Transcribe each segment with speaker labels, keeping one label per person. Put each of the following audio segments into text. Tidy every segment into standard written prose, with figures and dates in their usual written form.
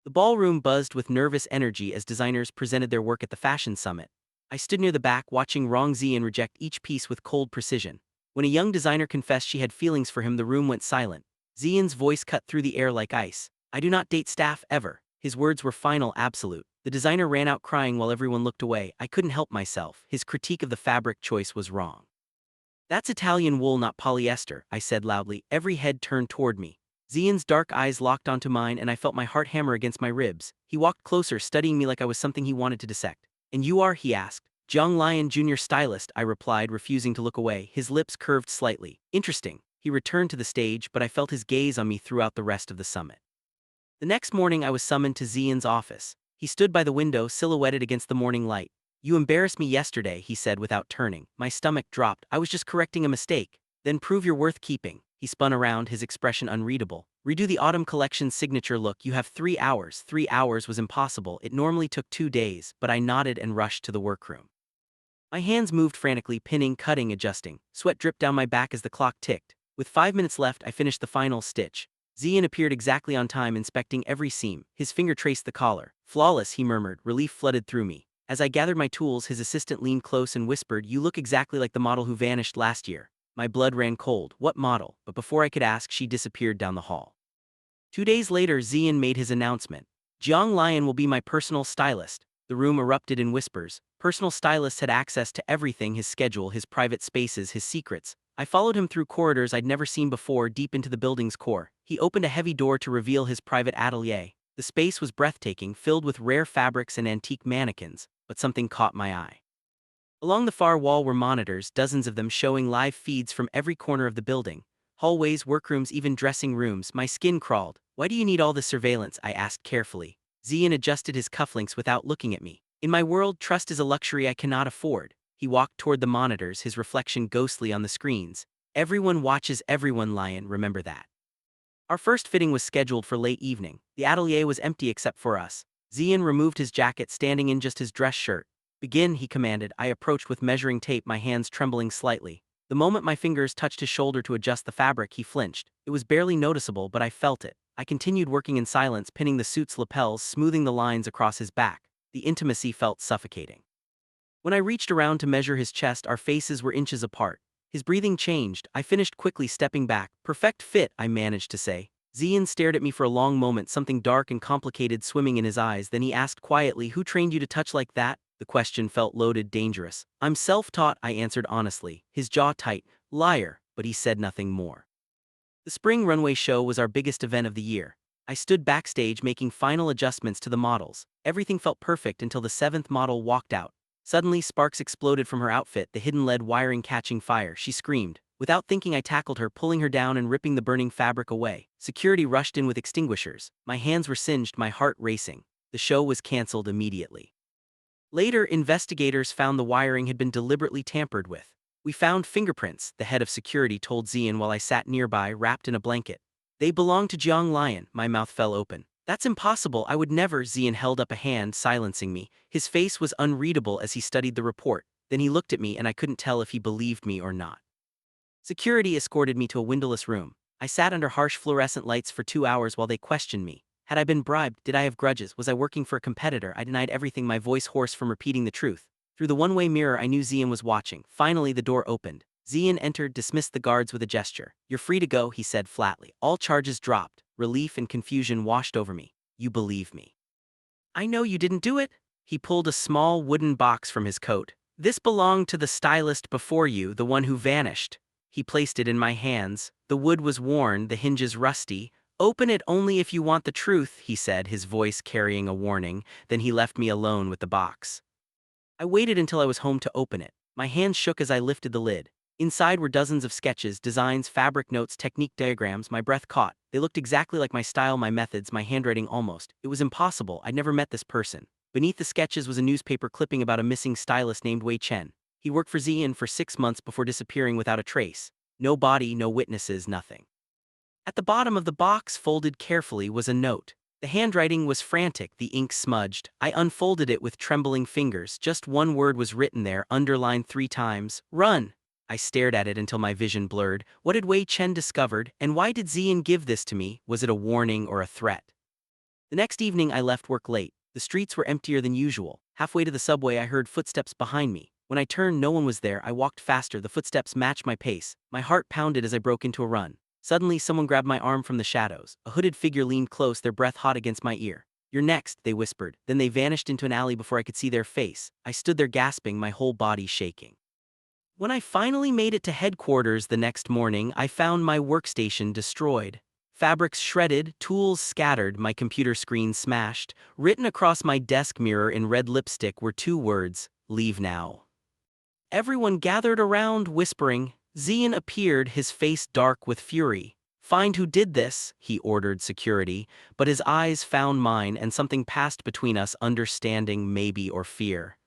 Speaker 1: The ballroom buzzed with nervous energy as designers presented their work at the fashion summit. I stood near the back watching Rong Zian reject each piece with cold precision. When a young designer confessed she had feelings for him, the room went silent. Zian's voice cut through the air like ice. "I do not date staff, ever." His words were final, absolute. The designer ran out crying while everyone looked away. I couldn't help myself. His critique of the fabric choice was wrong. "That's Italian wool, not polyester," I said loudly. Every head turned toward me. Zian's dark eyes locked onto mine and I felt my heart hammer against my ribs. He walked closer, studying me like I was something he wanted to dissect. "And you are?" he asked. "Jiang Lion, junior stylist," I replied, refusing to look away. His lips curved slightly. "Interesting." He returned to the stage, but I felt his gaze on me throughout the rest of the summit. The next morning I was summoned to Zian's office. He stood by the window, silhouetted against the morning light. "You embarrassed me yesterday," he said without turning. My stomach dropped. "I was just correcting a mistake." "Then prove you're worth keeping." He spun around, his expression unreadable. "Redo the autumn collection's signature look. You have 3 hours." 3 hours was impossible. It normally took 2 days, but I nodded and rushed to the workroom. My hands moved frantically, pinning, cutting, adjusting. Sweat dripped down my back as the clock ticked. With 5 minutes left, I finished the final stitch. Zian appeared exactly on time, inspecting every seam. His finger traced the collar. "Flawless," he murmured. Relief flooded through me. As I gathered my tools, his assistant leaned close and whispered, "You look exactly like the model who vanished last year." My blood ran cold. What model? But before I could ask, she disappeared down the hall. 2 days later, Zian made his announcement. "Jiang Lion will be my personal stylist." The room erupted in whispers. Personal stylists had access to everything: his schedule, his private spaces, his secrets. I followed him through corridors I'd never seen before, deep into the building's core. He opened a heavy door to reveal his private atelier. The space was breathtaking, filled with rare fabrics and antique mannequins, but something caught my eye. Along the far wall were monitors, dozens of them, showing live feeds from every corner of the building. Hallways, workrooms, even dressing rooms. My skin crawled. "Why do you need all this surveillance?" I asked carefully. Zian adjusted his cufflinks without looking at me. "In my world, trust is a luxury I cannot afford." He walked toward the monitors, his reflection ghostly on the screens. "Everyone watches everyone, Lion, remember that." Our first fitting was scheduled for late evening. The atelier was empty except for us. Zian removed his jacket, standing in just his dress shirt. "Begin," he commanded. I approached with measuring tape, my hands trembling slightly. The moment my fingers touched his shoulder to adjust the fabric, he flinched. It was barely noticeable, but I felt it. I continued working in silence, pinning the suit's lapels, smoothing the lines across his back. The intimacy felt suffocating. When I reached around to measure his chest, our faces were inches apart. His breathing changed. I finished quickly, stepping back. "Perfect fit," I managed to say. Zian stared at me for a long moment, something dark and complicated swimming in his eyes. Then he asked quietly, "Who trained you to touch like that?" The question felt loaded, dangerous. "I'm self-taught," I answered honestly. His jaw tight. "Liar," but he said nothing more. The spring runway show was our biggest event of the year. I stood backstage making final adjustments to the models. Everything felt perfect until the 7th model walked out. Suddenly, sparks exploded from her outfit, the hidden lead wiring catching fire. She screamed. Without thinking, I tackled her, pulling her down and ripping the burning fabric away. Security rushed in with extinguishers. My hands were singed, my heart racing. The show was canceled immediately. Later, investigators found the wiring had been deliberately tampered with. "We found fingerprints," the head of security told Zian while I sat nearby, wrapped in a blanket. "They belong to Jiang Lion." My mouth fell open. "That's impossible, I would never." Zian held up a hand, silencing me. His face was unreadable as he studied the report. Then he looked at me and I couldn't tell if he believed me or not. Security escorted me to a windowless room. I sat under harsh fluorescent lights for 2 hours while they questioned me. Had I been bribed? Did I have grudges? Was I working for a competitor? I denied everything, my voice hoarse from repeating the truth. Through the one-way mirror, I knew Zian was watching. Finally, the door opened. Zian entered, dismissed the guards with a gesture. "You're free to go," he said flatly. All charges dropped. Relief and confusion washed over me. "You believe me?" "I know you didn't do it." He pulled a small wooden box from his coat. "This belonged to the stylist before you, the one who vanished." He placed it in my hands. The wood was worn, the hinges rusty. "Open it only if you want the truth," he said, his voice carrying a warning. Then he left me alone with the box. I waited until I was home to open it. My hands shook as I lifted the lid. Inside were dozens of sketches, designs, fabric notes, technique diagrams. My breath caught. They looked exactly like my style, my methods, my handwriting almost. It was impossible. I'd never met this person. Beneath the sketches was a newspaper clipping about a missing stylist named Wei Chen. He worked for Zian for 6 months before disappearing without a trace. No body, no witnesses, nothing. At the bottom of the box, folded carefully, was a note. The handwriting was frantic, the ink smudged. I unfolded it with trembling fingers. Just one word was written there, underlined 3 times. "Run." I stared at it until my vision blurred. What had Wei Chen discovered, and why did Zian give this to me? Was it a warning or a threat? The next evening I left work late. The streets were emptier than usual. Halfway to the subway I heard footsteps behind me. When I turned, no one was there. I walked faster. The footsteps matched my pace. My heart pounded as I broke into a run. Suddenly someone grabbed my arm from the shadows. A hooded figure leaned close, their breath hot against my ear. "You're next," they whispered. Then they vanished into an alley before I could see their face. I stood there gasping, my whole body shaking. When I finally made it to headquarters the next morning, I found my workstation destroyed. Fabrics shredded, tools scattered, my computer screen smashed. Written across my desk mirror in red lipstick were two words: "Leave now." Everyone gathered around, whispering. Zian appeared, his face dark with fury. "Find who did this," he ordered security, but his eyes found mine and something passed between us, understanding maybe or fear.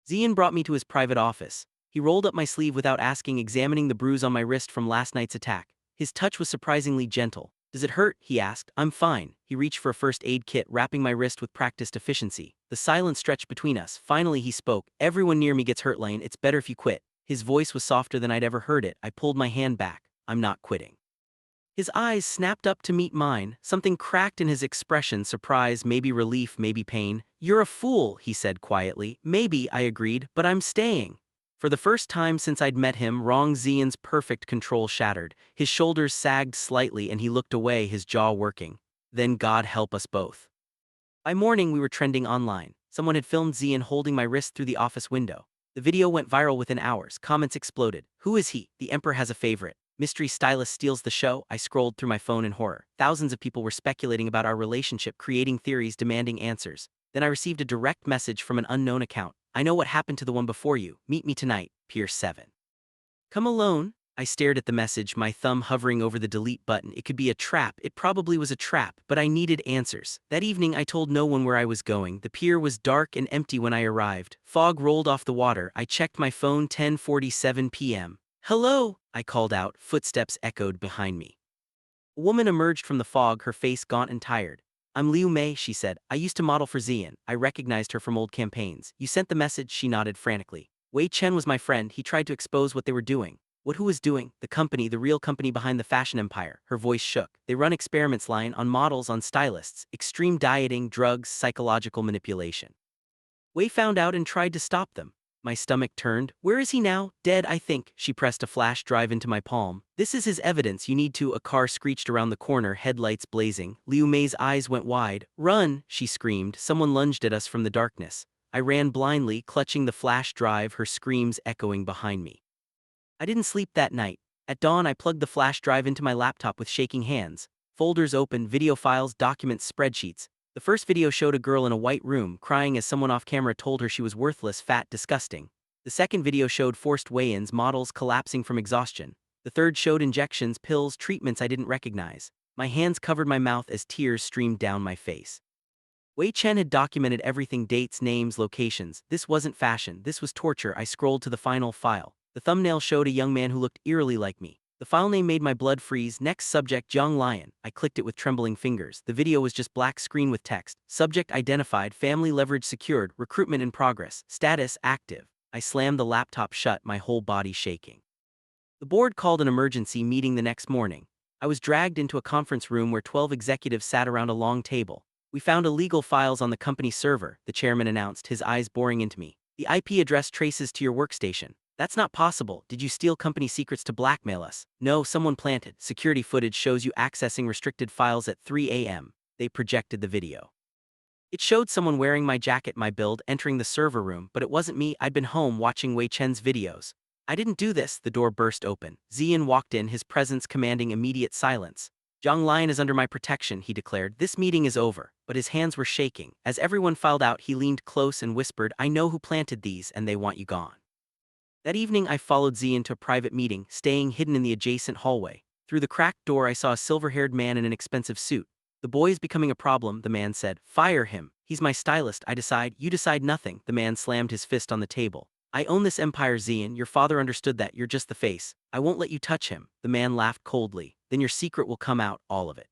Speaker 1: Zian brought me to his private office. He rolled up my sleeve without asking, examining the bruise on my wrist from last night's attack. His touch was surprisingly gentle. "Does it hurt?" he asked. "I'm fine." He reached for a first aid kit, wrapping my wrist with practiced efficiency. The silence stretched between us. Finally he spoke. "Everyone near me gets hurt, Lane. It's better if you quit." His voice was softer than I'd ever heard it. I pulled my hand back. "I'm not quitting." His eyes snapped up to meet mine. Something cracked in his expression, surprise, maybe relief, maybe pain. "You're a fool," he said quietly. "Maybe," I agreed, "but I'm staying." For the first time since I'd met him, Rong Zian's perfect control shattered. His shoulders sagged slightly and he looked away, his jaw working. Then God help us both. By morning we were trending online. Someone had filmed Zian holding my wrist through the office window. The video went viral within hours. Comments exploded. "Who is he? The emperor has a favorite. Mystery stylist steals the show." I scrolled through my phone in horror. Thousands of people were speculating about our relationship, creating theories, demanding answers. Then I received a direct message from an unknown account. "I know what happened to the one before you. Meet me tonight, Pier 7. Come alone." I stared at the message, my thumb hovering over the delete button. It could be a trap. It probably was a trap, but I needed answers. That evening I told no one where I was going. The pier was dark and empty when I arrived. Fog rolled off the water. I checked my phone. 10:47 p.m. "Hello," I called out. Footsteps echoed behind me. A woman emerged from the fog, her face gaunt and tired. "I'm Liu Mei," she said. "I used to model for Zian." I recognized her from old campaigns. "You sent the message?" She nodded frantically. "Wei Chen was my friend. He tried to expose what they were doing." "What? Who was doing?" "The company, the real company behind the fashion empire." Her voice shook. "They run experiments, line, on models, on stylists. Extreme dieting, drugs, psychological manipulation. Wei found out and tried to stop them." My stomach turned. "Where is he now?" "Dead, I think." She pressed a flash drive into my palm. "This is his evidence. You need to." A car screeched around the corner, headlights blazing. Liu Mei's eyes went wide. "Run!" she screamed. Someone lunged at us from the darkness. I ran blindly, clutching the flash drive, her screams echoing behind me. I didn't sleep that night. At dawn I plugged the flash drive into my laptop with shaking hands. Folders open, video files, documents, spreadsheets. The first video showed a girl in a white room, crying as someone off camera told her she was worthless, fat, disgusting. The second video showed forced weigh-ins, models collapsing from exhaustion. The third showed injections, pills, treatments I didn't recognize. My hands covered my mouth as tears streamed down my face. Wei Chen had documented everything: dates, names, locations. This wasn't fashion, this was torture. I scrolled to the final file. The thumbnail showed a young man who looked eerily like me. The file name made my blood freeze. Next subject: Jiang Lion. I clicked it with trembling fingers. The video was just black screen with text. Subject identified, family leverage secured, recruitment in progress, status active. I slammed the laptop shut, my whole body shaking. The board called an emergency meeting the next morning. I was dragged into a conference room where 12 executives sat around a long table. "We found illegal files on the company server," the chairman announced, his eyes boring into me. "The IP address traces to your workstation." "That's not possible. Did you steal company secrets to blackmail us?" "No, someone planted. Security footage shows you accessing restricted files at 3 a.m. They projected the video. It showed someone wearing my jacket, my build, entering the server room, but it wasn't me. I'd been home watching Wei Chen's videos. "I didn't do this." The door burst open. Zian walked in, his presence commanding immediate silence. "Jiang Lion is under my protection," he declared. "This meeting is over." But his hands were shaking. As everyone filed out, he leaned close and whispered, "I know who planted these, and they want you gone." That evening I followed Zian to a private meeting, staying hidden in the adjacent hallway. Through the cracked door I saw a silver-haired man in an expensive suit. "The boy is becoming a problem," the man said. "Fire him. He's my stylist. I decide." "You decide nothing." The man slammed his fist on the table. "I own this empire, Zian. Your father understood that. You're just the face. I won't let you touch him." The man laughed coldly. "Then your secret will come out, all of it.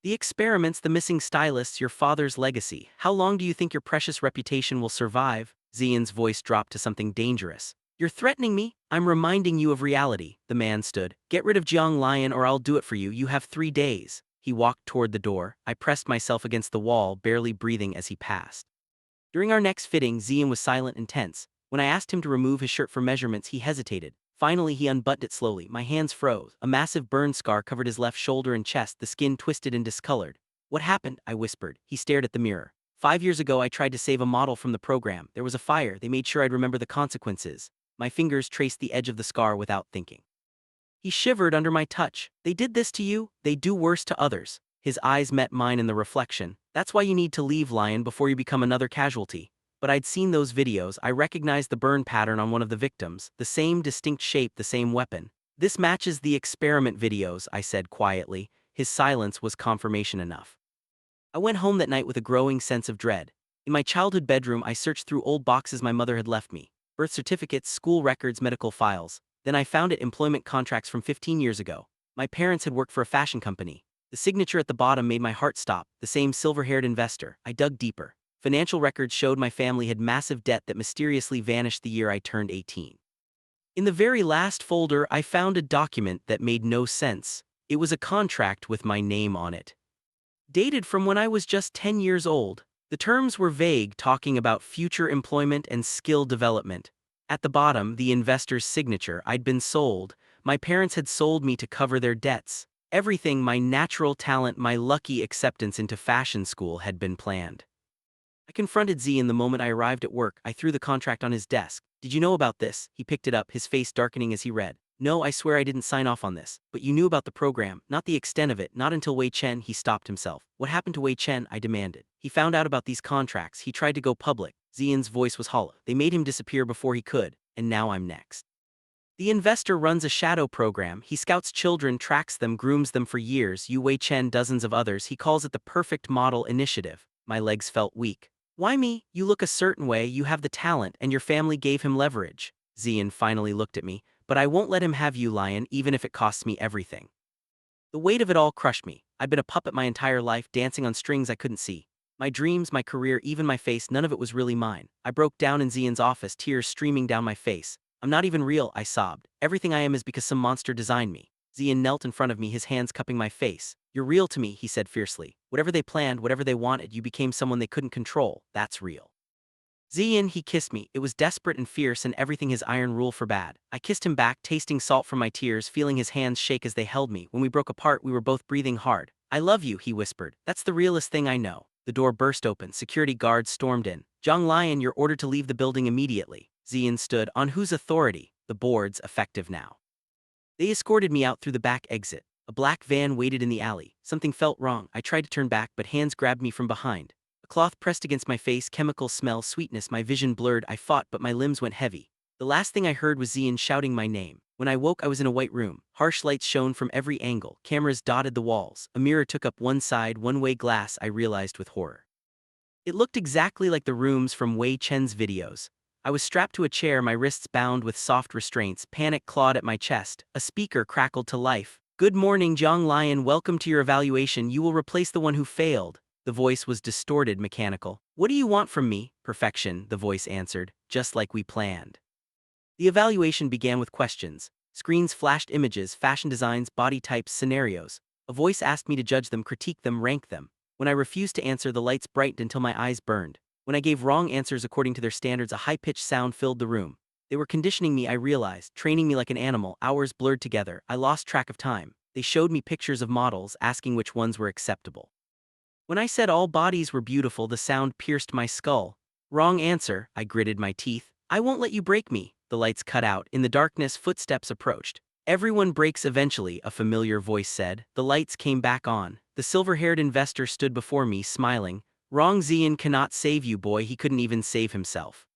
Speaker 1: The experiments, the missing stylists, your father's legacy. How long do you think your precious reputation will survive?" Zian's voice dropped to something dangerous. "You're threatening me?" "I'm reminding you of reality." The man stood. "Get rid of Jiang Lion or I'll do it for you. You have 3 days." He walked toward the door. I pressed myself against the wall, barely breathing as he passed. During our next fitting, Zian was silent and tense. When I asked him to remove his shirt for measurements, he hesitated. Finally, he unbuttoned it slowly. My hands froze. A massive burn scar covered his left shoulder and chest, the skin twisted and discolored. "What happened?" I whispered. He stared at the mirror. "5 years ago, I tried to save a model from the program. There was a fire. They made sure I'd remember the consequences." My fingers traced the edge of the scar without thinking. He shivered under my touch. "They did this to you? They do worse to others." His eyes met mine in the reflection. "That's why you need to leave, Lion, before you become another casualty." But I'd seen those videos. I recognized the burn pattern on one of the victims, the same distinct shape, the same weapon. "This matches the experiment videos," I said quietly. His silence was confirmation enough. I went home that night with a growing sense of dread. In my childhood bedroom, I searched through old boxes my mother had left me. Birth certificates, school records, medical files. Then I found employment contracts from 15 years ago. My parents had worked for a fashion company. The signature at the bottom made my heart stop, the same silver-haired investor. I dug deeper. Financial records showed my family had massive debt that mysteriously vanished the year I turned 18. In the very last folder, I found a document that made no sense. It was a contract with my name on it, dated from when I was just 10 years old. The terms were vague, talking about future employment and skill development. At the bottom, the investor's signature. I'd been sold. My parents had sold me to cover their debts. Everything, my natural talent, my lucky acceptance into fashion school, had been planned. I confronted Zian the moment I arrived at work. I threw the contract on his desk. "Did you know about this?" He picked it up, his face darkening as he read. "No, I swear I didn't sign off on this. But you knew about the program, not the extent of it, not until Wei Chen." He stopped himself. "What happened to Wei Chen?" I demanded. "He found out about these contracts. He tried to go public." Zian's voice was hollow. "They made him disappear before he could, and now I'm next." "The investor runs a shadow program. He scouts children, tracks them, grooms them for years. You, Wei Chen, dozens of others. He calls it the perfect model initiative." My legs felt weak. "Why me? You look a certain way, you have the talent, and your family gave him leverage." Zian finally looked at me. "But I won't let him have you, Lion, even if it costs me everything." The weight of it all crushed me. I'd been a puppet my entire life, dancing on strings I couldn't see. My dreams, my career, even my face, none of it was really mine. I broke down in Zian's office, tears streaming down my face. "I'm not even real," I sobbed. "Everything I am is because some monster designed me." Zian knelt in front of me, his hands cupping my face. "You're real to me," he said fiercely. "Whatever they planned, whatever they wanted, you became someone they couldn't control. That's real." Zian, he kissed me. It was desperate and fierce, and everything his iron rule forbade. I kissed him back, tasting salt from my tears, feeling his hands shake as they held me. When we broke apart, we were both breathing hard. "I love you," he whispered. "That's the realest thing I know." The door burst open. Security guards stormed in. "Zhang Lion, you're ordered to leave the building immediately." Zian stood. "On whose authority?" "The board's, effective now." They escorted me out through the back exit. A black van waited in the alley. Something felt wrong. I tried to turn back, but hands grabbed me from behind. A cloth pressed against my face, chemical smell, sweetness, my vision blurred. I fought, but my limbs went heavy. The last thing I heard was Zian shouting my name. When I woke, I was in a white room. Harsh lights shone from every angle. Cameras dotted the walls. A mirror took up one side, one-way glass, I realized with horror. It looked exactly like the rooms from Wei Chen's videos. I was strapped to a chair, my wrists bound with soft restraints. Panic clawed at my chest. A speaker crackled to life. "Good morning, Zhang Lion. Welcome to your evaluation. You will replace the one who failed." The voice was distorted, mechanical. "What do you want from me?" "Perfection," the voice answered, "just like we planned." The evaluation began with questions. Screens flashed images, fashion designs, body types, scenarios. A voice asked me to judge them, critique them, rank them. When I refused to answer, the lights brightened until my eyes burned. When I gave wrong answers according to their standards, a high-pitched sound filled the room. They were conditioning me, I realized, training me like an animal. Hours blurred together. I lost track of time. They showed me pictures of models, asking which ones were acceptable. When I said all bodies were beautiful, the sound pierced my skull. "Wrong answer," I gritted my teeth. "I won't let you break me." The lights cut out. In the darkness, footsteps approached. "Everyone breaks eventually," a familiar voice said. The lights came back on. The silver-haired investor stood before me, smiling. "Wrong, Zian cannot save you, boy. He couldn't even save himself."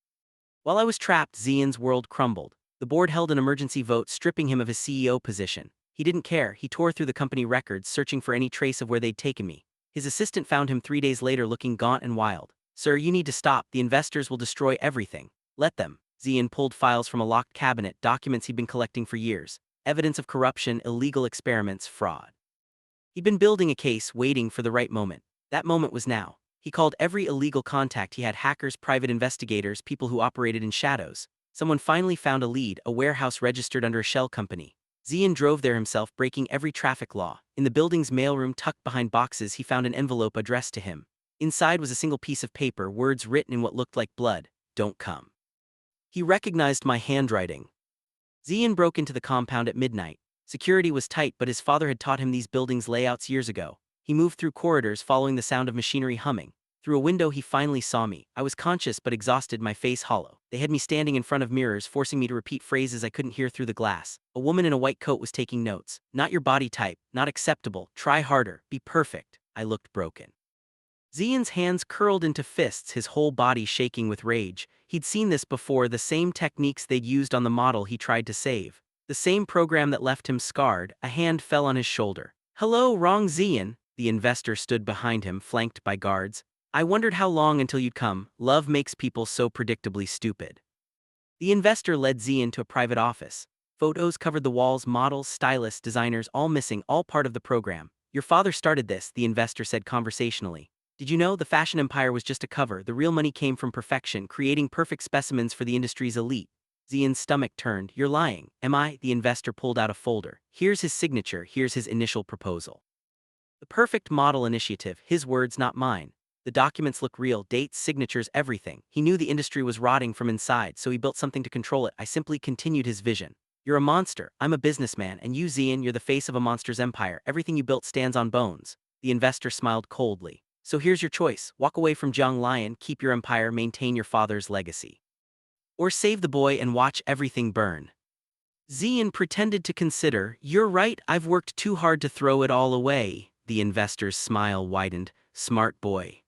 Speaker 1: While I was trapped, Zian's world crumbled. The board held an emergency vote, stripping him of his CEO position. He didn't care. He tore through the company records, searching for any trace of where they'd taken me. His assistant found him 3 days later, looking gaunt and wild. "Sir, you need to stop. The investors will destroy everything." "Let them." Zian pulled files from a locked cabinet, documents he'd been collecting for years. Evidence of corruption, illegal experiments, fraud. He'd been building a case, waiting for the right moment. That moment was now. He called every illegal contact he had: hackers, private investigators, people who operated in shadows. Someone finally found a lead, a warehouse registered under a shell company. Zian drove there himself, breaking every traffic law. In the building's mailroom tucked behind boxes, he found an envelope addressed to him. Inside was a single piece of paper, words written in what looked like blood. Don't come. He recognized my handwriting. Zian broke into the compound at midnight. Security was tight, but his father had taught him these buildings' layouts years ago. He moved through corridors, following the sound of machinery humming. Through a window he finally saw me. I was conscious but exhausted, my face hollow. They had me standing in front of mirrors, forcing me to repeat phrases I couldn't hear through the glass. A woman in a white coat was taking notes. Not your body type, not acceptable, try harder, be perfect. I looked broken. Zian's hands curled into fists, his whole body shaking with rage. He'd seen this before, the same techniques they'd used on the model he tried to save. The same program that left him scarred. A hand fell on his shoulder. Hello, wrong Zian. The investor stood behind him, flanked by guards. I wondered how long until you'd come. Love makes people so predictably stupid. The investor led Zian to a private office. Photos covered the walls, models, stylists, designers, all missing, all part of the program. Your father started this, the investor said conversationally. Did you know the fashion empire was just a cover? The real money came from perfection, creating perfect specimens for the industry's elite. Zian's stomach turned. You're lying. Am I? The investor pulled out a folder. Here's his signature, here's his initial proposal. The perfect model initiative, his words, not mine. The documents look real, dates, signatures, everything. He knew the industry was rotting from inside, so he built something to control it. I simply continued his vision. You're a monster, I'm a businessman, and you, Zian, you're the face of a monster's empire. Everything you built stands on bones. The investor smiled coldly. So here's your choice. Walk away from Jiang Lion, keep your empire, maintain your father's legacy. Or save the boy and watch everything burn. Zian pretended to consider. You're right, I've worked too hard to throw it all away. The investor's smile widened. Smart boy.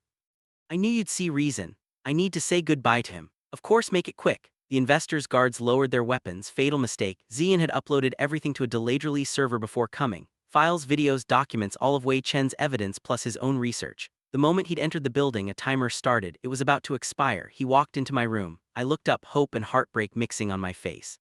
Speaker 1: I knew you'd see reason. I need to say goodbye to him. Of course, make it quick. The investor's guards lowered their weapons. Fatal mistake. Zian had uploaded everything to a delayed release server before coming. Files, videos, documents, all of Wei Chen's evidence plus his own research. The moment he'd entered the building, a timer started. It was about to expire. He walked into my room. I looked up, hope and heartbreak mixing on my face.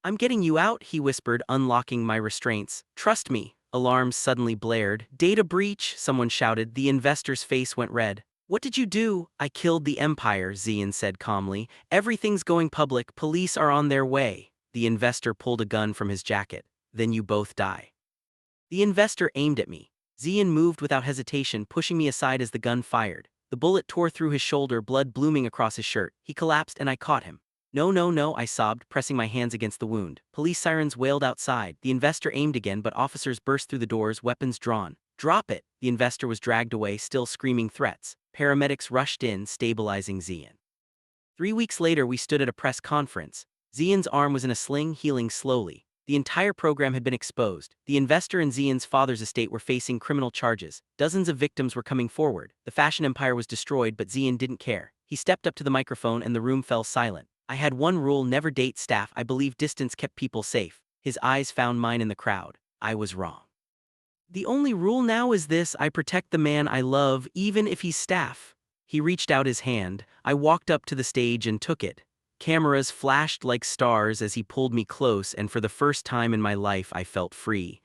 Speaker 1: I'm getting you out, he whispered, unlocking my restraints. Trust me. Alarms suddenly blared. Data breach, someone shouted. The investor's face went red. What did you do? I killed the empire, Zian said calmly. Everything's going public. Police are on their way. The investor pulled a gun from his jacket. Then you both die. The investor aimed at me. Zian moved without hesitation, pushing me aside as the gun fired. The bullet tore through his shoulder, blood blooming across his shirt. He collapsed and I caught him. No, no, no, I sobbed, pressing my hands against the wound. Police sirens wailed outside. The investor aimed again, but officers burst through the doors, weapons drawn. Drop it! The investor was dragged away, still screaming threats. Paramedics rushed in, stabilizing Zian. 3 weeks later, we stood at a press conference. Zian's arm was in a sling, healing slowly. The entire program had been exposed. The investor and Zian's father's estate were facing criminal charges. Dozens of victims were coming forward. The fashion empire was destroyed, but Zian didn't care. He stepped up to the microphone and the room fell silent. I had one rule: never date staff. I believe distance kept people safe. His eyes found mine in the crowd. I was wrong. The only rule now is this: I protect the man I love, even if he's staff. He reached out his hand. I walked up to the stage and took it. Cameras flashed like stars as he pulled me close, and for the first time in my life I felt free.